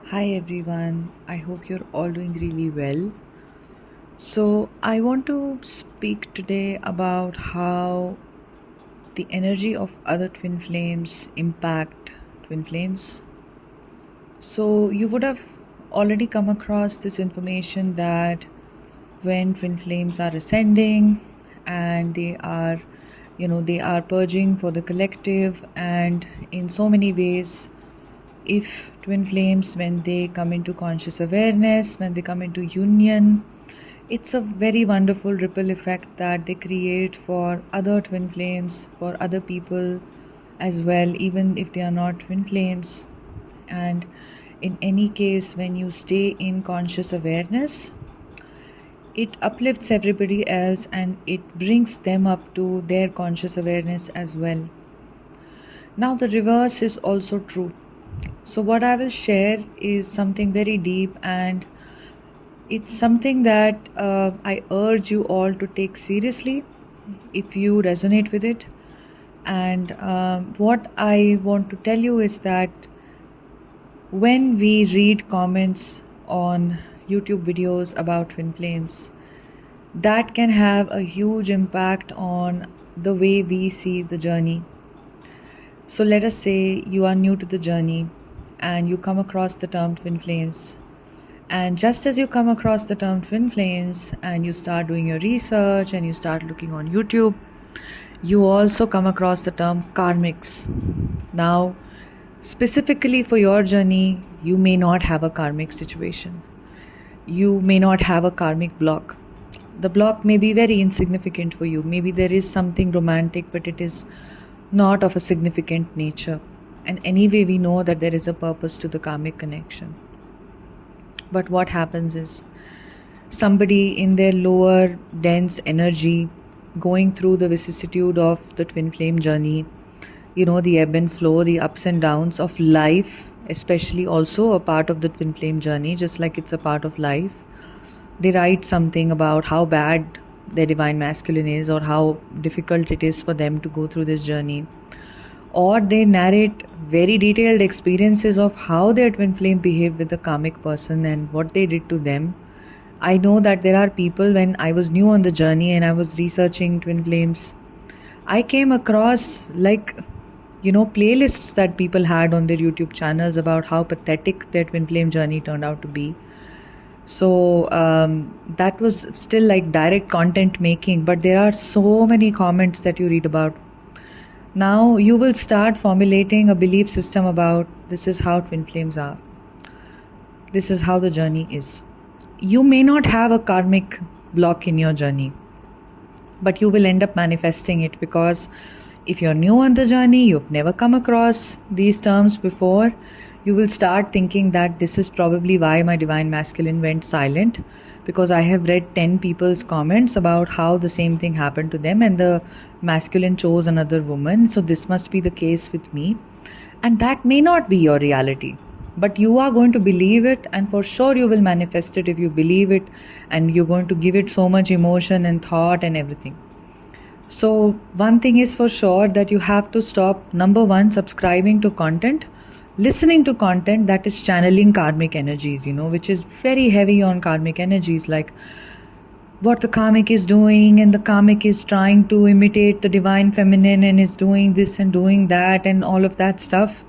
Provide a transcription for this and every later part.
Hi everyone, I hope you're all doing really well. So, I want to speak today about how the energy of other twin flames impact twin flames. So, you would have already come across this information that when twin flames are ascending and they are purging for the collective, and in so many ways, if twin flames, when they come into conscious awareness, when they come into union, it's a very wonderful ripple effect that they create for other twin flames, for other people as well, even if they are not twin flames. And in any case, when you stay in conscious awareness, it uplifts everybody else and it brings them up to their conscious awareness as well. Now, the reverse is also true. So, what I will share is something very deep, and it's something that I urge you all to take seriously if you resonate with it. And what I want to tell you is that when we read comments on YouTube videos about twin flames, that can have a huge impact on the way we see the journey. So let us say you are new to the journey and you come across the term twin flames. And just as you come across the term twin flames and you start doing your research and you start looking on YouTube, you also come across the term karmics. Now, specifically for your journey, you may not have a karmic situation. You may not have a karmic block. The block may be very insignificant for you. Maybe there is something romantic, but it is not of a significant nature. And anyway, we know that there is a purpose to the karmic connection. But what happens is somebody in their lower dense energy going through the vicissitude of the twin flame journey, the ebb and flow, the ups and downs of life, especially also a part of the twin flame journey, just like it's a part of life. They write something about how bad their divine masculine is or how difficult it is for them to go through this journey. Or they narrate very detailed experiences of how their twin flame behaved with the karmic person and what they did to them. I know that there are people, when I was new on the journey and I was researching twin flames, I came across playlists that people had on their YouTube channels about how pathetic their twin flame journey turned out to be. So that was still like direct content making, but there are so many comments that you read about. Now you will start formulating a belief system about this is how twin flames are. This is how the journey is. You may not have a karmic block in your journey, but you will end up manifesting it, because if you're new on the journey, you've never come across these terms before, you will start thinking that this is probably why my divine masculine went silent, because I have read 10 people's comments about how the same thing happened to them and the masculine chose another woman. So this must be the case with me. And that may not be your reality, but you are going to believe it, and for sure you will manifest it if you believe it, and you're going to give it so much emotion and thought and everything. So one thing is for sure, that you have to stop, number one, subscribing to content, listening to content that is channeling karmic energies, which is very heavy on karmic energies, like what the karmic is doing, and the karmic is trying to imitate the divine feminine and is doing this and doing that and all of that stuff.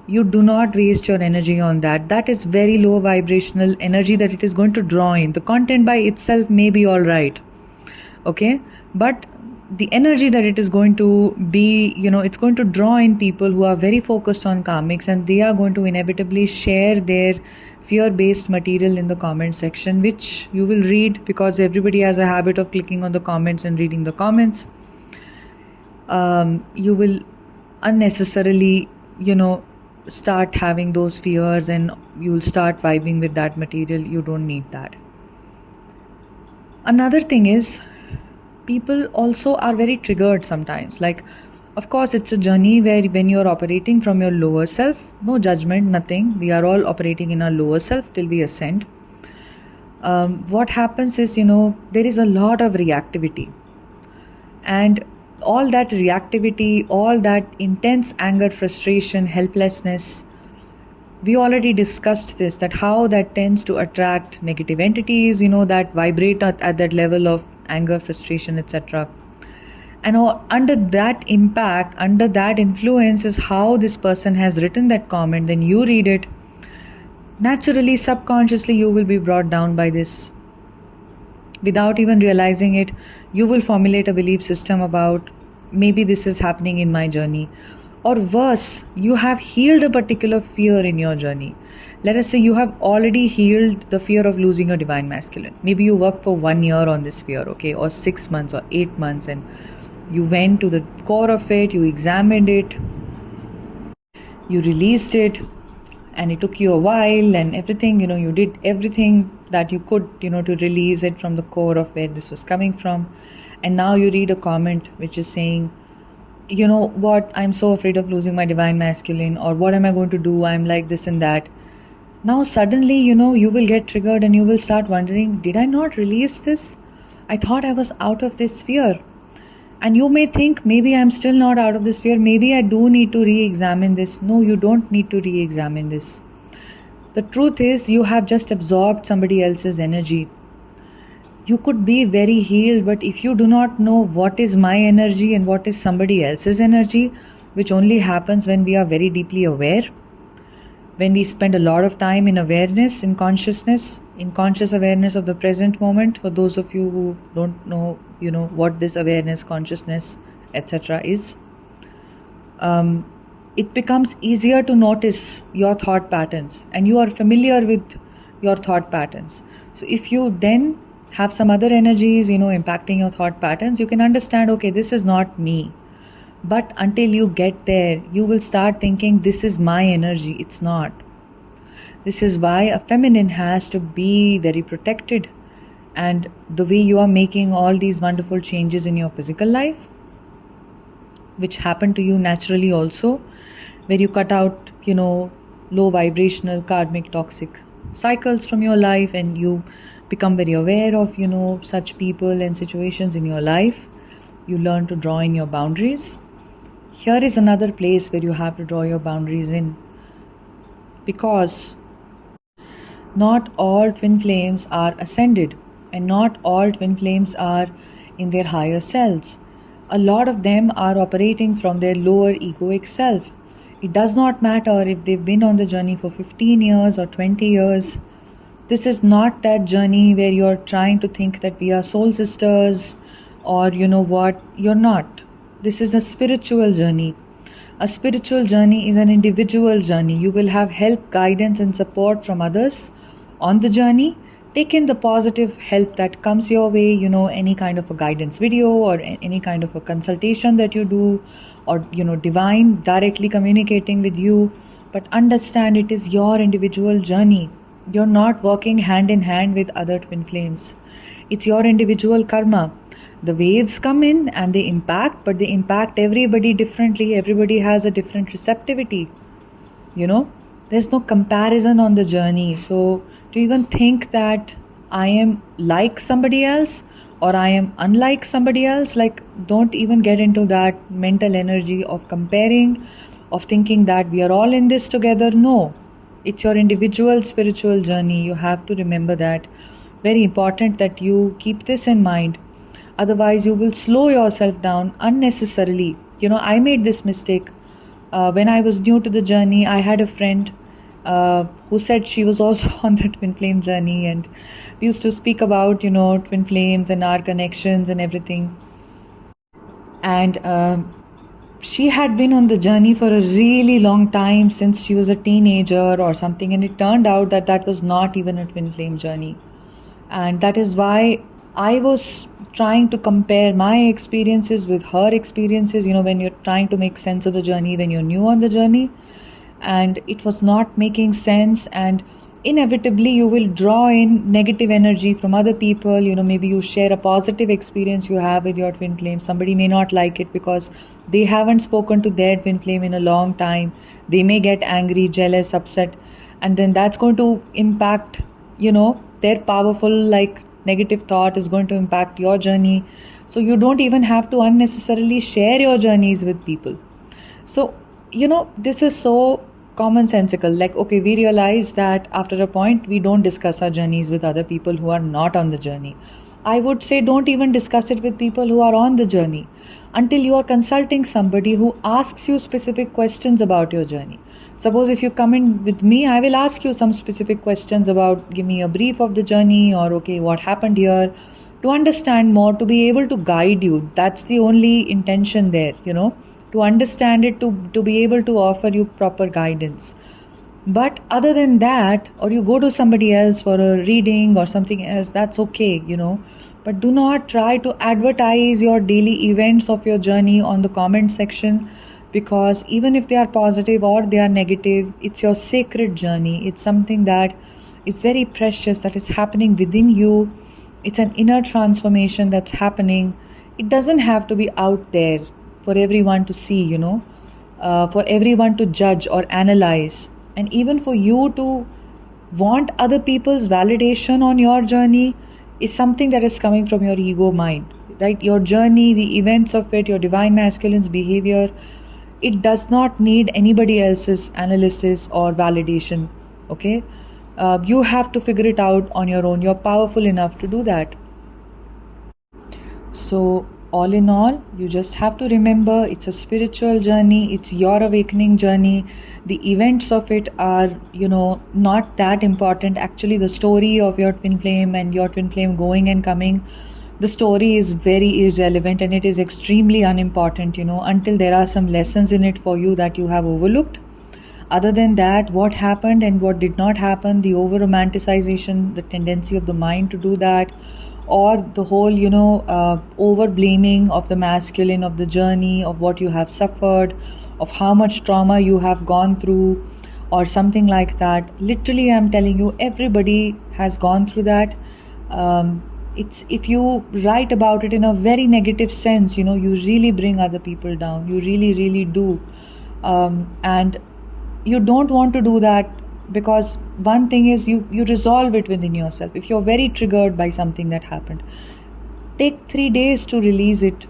You do not waste your energy on that. That is very low vibrational energy that it is going to draw in. The content by itself may be all right, okay, but the energy that it is going to be, it's going to draw in people who are very focused on karmics, and they are going to inevitably share their fear-based material in the comment section, which you will read, because everybody has a habit of clicking on the comments and reading the comments. You will unnecessarily, start having those fears, and you will start vibing with that material. You don't need that. Another thing is, people also are very triggered sometimes. Like, of course, it's a journey where when you're operating from your lower self, no judgment, nothing. We are all operating in our lower self till we ascend. What happens is, there is a lot of reactivity. And all that reactivity, all that intense anger, frustration, helplessness, We already discussed this, that how that tends to attract negative entities, that vibrate at that level of anger, frustration, etc. And under that impact, under that influence is how this person has written that comment. Then you read it. Naturally, subconsciously, you will be brought down by this. Without even realizing it, you will formulate a belief system about, maybe this is happening in my journey. Or worse, you have healed a particular fear in your journey. Let us say you have already healed the fear of losing a divine masculine. Maybe you worked for 1 year on this fear, okay, or 6 months or 8 months, and you went to the core of it, you examined it, you released it, and it took you a while and everything, you did everything that you could, to release it from the core of where this was coming from. And now you read a comment which is saying, you know what, I'm so afraid of losing my divine masculine, or what am I going to do? I'm like this and that. Now suddenly, you will get triggered and you will start wondering, did I not release this? I thought I was out of this fear. And you may think, maybe I'm still not out of this fear. Maybe I do need to re-examine this. No, you don't need to re-examine this. The truth is, you have just absorbed somebody else's energy. You could be very healed, but if you do not know what is my energy and what is somebody else's energy, which only happens when we are very deeply aware, when we spend a lot of time in awareness, in consciousness, in conscious awareness of the present moment. For those of you who don't know, what this awareness, consciousness, etc. is, it becomes easier to notice your thought patterns, and you are familiar with your thought patterns. So if you then have some other energies, impacting your thought patterns, you can understand, okay, this is not me. But until you get there, you will start thinking, this is my energy. It's not. This is why a feminine has to be very protected. And the way you are making all these wonderful changes in your physical life, which happen to you naturally also, where you cut out, low vibrational, karmic, toxic cycles from your life, and you become very aware of, such people and situations in your life. You learn to draw in your boundaries. Here is another place where you have to draw your boundaries in, because not all twin flames are ascended, and not all twin flames are in their higher selves. A lot of them are operating from their lower egoic self. It does not matter if they've been on the journey for 15 years or 20 years. This is not that journey where you're trying to think that we are soul sisters, or you're not. This is a spiritual journey. A spiritual journey is an individual journey. You will have help, guidance, and support from others on the journey. Take in the positive help that comes your way, any kind of a guidance video, or any kind of a consultation that you do, or, divine directly communicating with you. But understand, it is your individual journey. You're not working hand in hand with other twin flames. It's your individual karma. The waves come in and they impact, but they impact everybody differently. Everybody has a different receptivity. There's no comparison on the journey. So to even think that I am like somebody else or I am unlike somebody else, don't even get into that mental energy of comparing, of thinking that we are all in this together. No, it's your individual spiritual journey. You have to remember that. Very important that you keep this in mind. Otherwise, you will slow yourself down unnecessarily. I made this mistake. When I was new to the journey, I had a friend who said she was also on the twin flame journey, and we used to speak about, twin flames and our connections and everything. And she had been on the journey for a really long time, since she was a teenager or something, and it turned out that that was not even a twin flame journey. And that is why I was trying to compare my experiences with her experiences, when you're trying to make sense of the journey, when you're new on the journey. And it was not making sense, and inevitably you will draw in negative energy from other people. Maybe you share a positive experience you have with your twin flame. Somebody may not like it because they haven't spoken to their twin flame in a long time. They may get angry, jealous, upset, and then that's going to impact, their powerful, negative thought is going to impact your journey. So you don't even have to unnecessarily share your journeys with people. So, this is so commonsensical. Like, okay, we realize that after a point we don't discuss our journeys with other people who are not on the journey. I would say don't even discuss it with people who are on the journey until you are consulting somebody who asks you specific questions about your journey. Suppose if you come in with me, I will ask you some specific questions about, give me a brief of the journey, or okay, what happened here, to understand more, to be able to guide you. That's the only intention there, to understand it, to be able to offer you proper guidance. But other than that, or you go to somebody else for a reading or something else, that's okay. But do not try to advertise your daily events of your journey on the comment section, because even if they are positive or they are negative, it's your sacred journey. It's something that is very precious, that is happening within you. It's an inner transformation that's happening. It doesn't have to be out there for everyone to see, for everyone to judge or analyze. And even for you to want other people's validation on your journey is something that is coming from your ego mind, right? Your journey, the events of it, your divine masculine's behavior, it does not need anybody else's analysis or validation, okay? You have to figure it out on your own. You're powerful enough to do that. So, all in all, you just have to remember it's a spiritual journey, it's your awakening journey. The events of it are, not that important. Actually, the story of your twin flame and your twin flame going and coming, the story is very irrelevant and it is extremely unimportant, until there are some lessons in it for you that you have overlooked. Other than that, what happened and what did not happen, the over romanticization, the tendency of the mind to do that, or the whole over blaming of the masculine, of the journey, of what you have suffered, of how much trauma you have gone through, or something like that. Literally, I'm telling you, everybody has gone through that. It's, if you write about it in a very negative sense, you really bring other people down. You really, really do. And you don't want to do that, because one thing is you resolve it within yourself. If you're very triggered by something that happened, take 3 days to release it.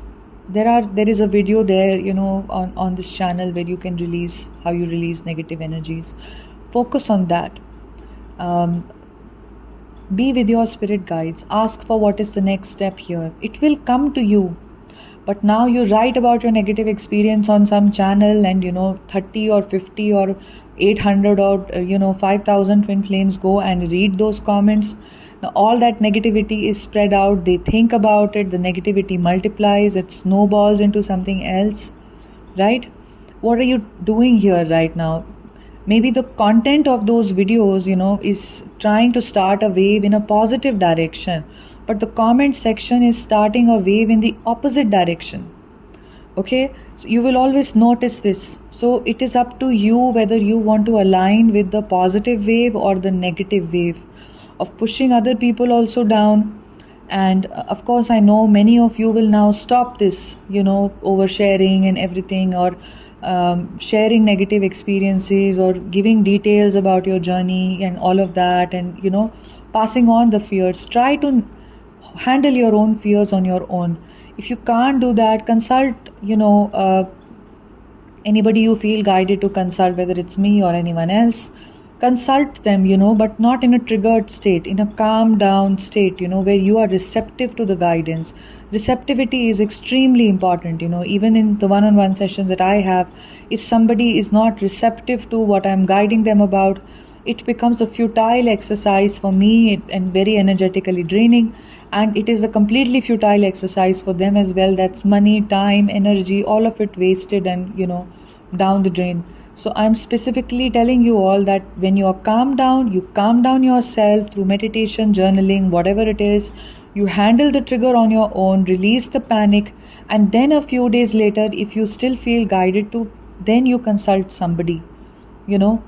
There is a video there, on this channel, where you can release, how you release negative energies. Focus on that. Be with your spirit guides. Ask for what is the next step here. It will come to you. But now you write about your negative experience on some channel, and 30 or 50 or 800 or 5,000 twin flames go and read those comments. Now all that negativity is spread out. They think about it. The negativity multiplies. It snowballs into something else, right? What are you doing here right now? Maybe the content of those videos, is trying to start a wave in a positive direction, but the comment section is starting a wave in the opposite direction. Okay, so you will always notice this. So it is up to you whether you want to align with the positive wave or the negative wave of pushing other people also down. And of course, I know many of you will now stop this, oversharing and everything, or sharing negative experiences, or giving details about your journey and all of that, and passing on the fears. Try to handle your own fears on your own. If you can't do that, consult anybody you feel guided to consult, whether it's me or anyone else. Consult them, but not in a triggered state, in a calm down state, where you are receptive to the guidance. Receptivity is extremely important, even in the one-on-one sessions that I have. If somebody is not receptive to what I'm guiding them about, it becomes a futile exercise for me, and very energetically draining. And it is a completely futile exercise for them as well. That's money, time, energy, all of it wasted and, down the drain. So I'm specifically telling you all that when you are calm down, you calm down yourself through meditation, journaling, whatever it is. You handle the trigger on your own, release the panic, and then a few days later, if you still feel guided to, then you consult somebody.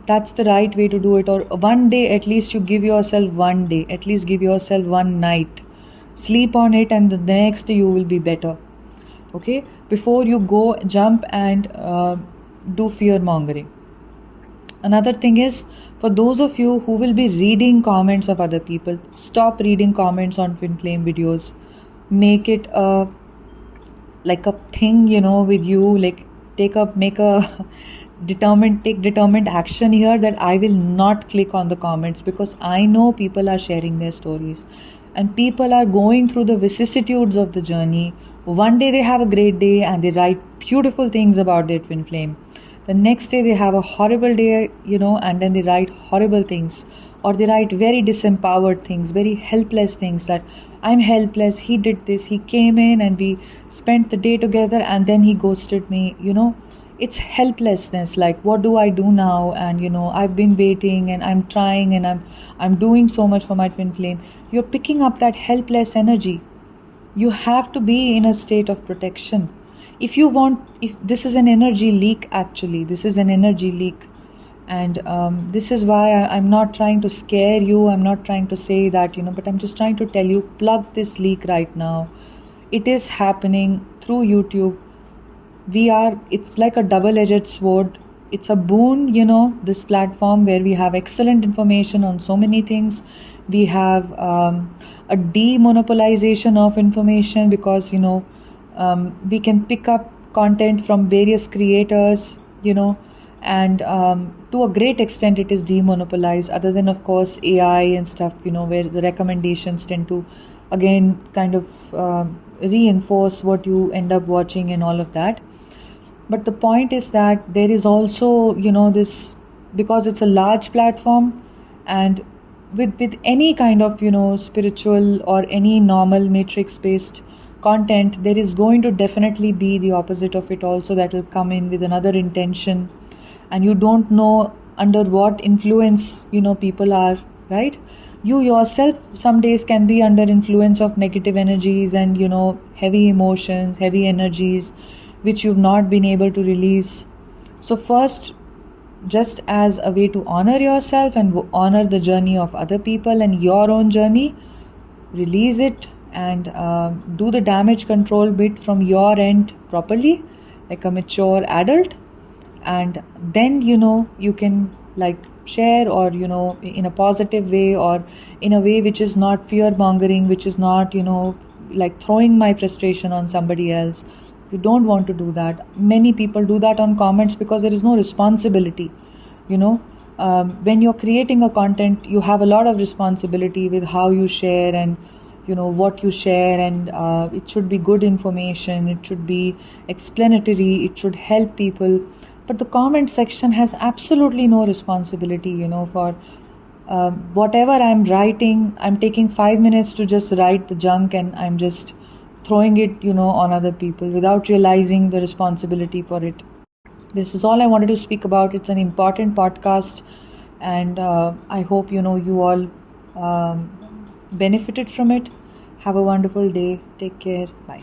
That's the right way to do it. Or one day, at least you give yourself one day, at least give yourself one night. Sleep on it, and the next day you will be better. Okay? Before you go jump and do fear mongering. Another thing is, for those of you who will be reading comments of other people, stop reading comments on twin flame videos. Make it like a thing, with you. Like make a take determined action here that I will not click on the comments, because I know people are sharing their stories and people are going through the vicissitudes of the journey. One day they have a great day and they write beautiful things about their twin flame. The next day they have a horrible day, and then they write horrible things, or they write very disempowered things, very helpless things, that I'm helpless, he did this, he came in and we spent the day together and then he ghosted me. It's helplessness, like what do I do now? And I've been waiting and I'm trying and I'm doing so much for my twin flame. You're picking up that helpless energy. You have to be in a state of protection. If this is an energy leak, actually this is an energy leak. And this is why I'm not trying to scare you, I'm not trying to say that, but I'm just trying to tell you, plug this leak right now. It is happening through YouTube. It's like a double-edged sword. It's a boon, this platform where we have excellent information on so many things. We have a demonopolization of information, because we can pick up content from various creators, and to a great extent it is demonopolized, other than of course AI and stuff, where the recommendations tend to again kind of reinforce what you end up watching and all of that. But the point is that there is also, this, because it's a large platform, and with any kind of, spiritual or any normal matrix based content, there is going to definitely be the opposite of it also, that will come in with another intention. And you don't know under what influence, people are, right? You yourself some days can be under influence of negative energies and, heavy emotions, heavy energies, which you've not been able to release. So first, just as a way to honor yourself and honor the journey of other people and your own journey, release it and do the damage control bit from your end properly, like a mature adult. And then, you can like share, or, in a positive way, or in a way which is not fear mongering, which is not, like throwing my frustration on somebody else. You don't want to do that. Many people do that on comments because there is no responsibility. When you're creating a content, you have a lot of responsibility with how you share and what you share, and it should be good information, it should be explanatory, it should help people. But the comment section has absolutely no responsibility, for whatever I'm writing. I'm taking 5 minutes to just write the junk, and I'm just throwing it, on other people without realizing the responsibility for it. This is all I wanted to speak about. It's an important podcast, and I hope, you all benefited from it. Have a wonderful day. Take care. Bye.